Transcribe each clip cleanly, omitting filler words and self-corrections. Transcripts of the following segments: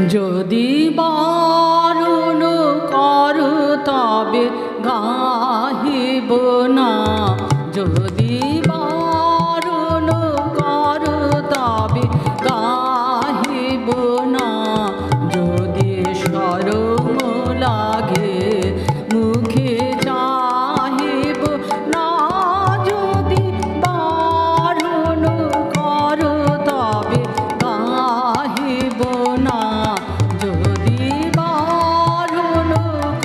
যদি বারণ করো তবে গাহিব না, যদি বারণ করো তবে গাহিব না, যদি শরম লাগে মুখে চাহিব না, যদি বারণ করো তবে গাহিব না, যদি বারণ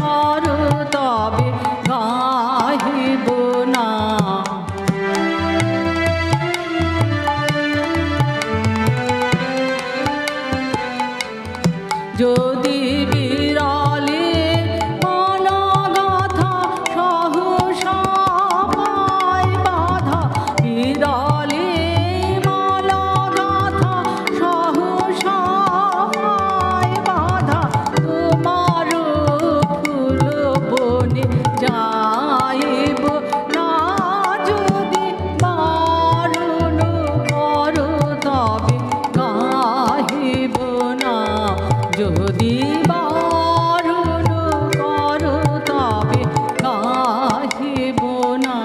করো তবে গাহিব না। যদি বিড়ালে মালা গাথা সহসা পায় বাধা, বিড়ালে মালা গাথা সহসা পায় বাধা, তোমার ফুল বনে যাইব না, যদি বারণ করো তবে গাহিব না, যদি বারণ করো তবে গাহিব না।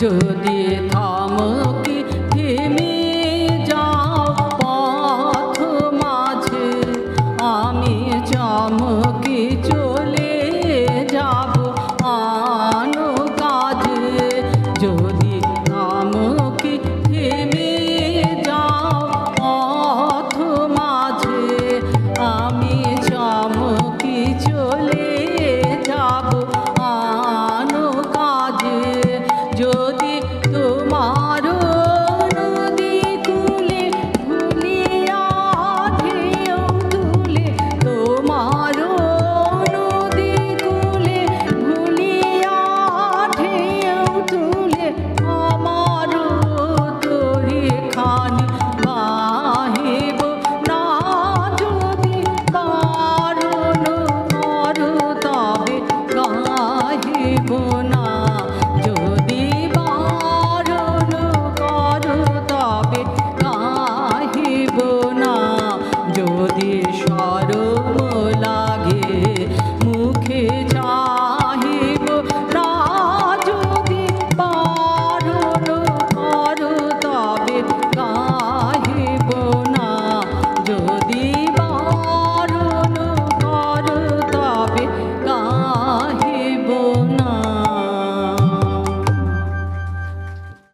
যদি থামকি থেমে যাও পথ মাঝে, আমি চমকে চলে যাব আনো কাজে, যদি থামকি থেমে যাও পথ মাঝে, আমি চমকে চলে যাব আনো কাজে, যদি তোমার নদী কূলে ভুলিয়া ঢেউ তুলে, তোমার নদী কূলে ভুলিয়া ঢেউ তুলে, আমার তরি খানি বাহিব না, যদি বারণ করো তবে গাহিব না।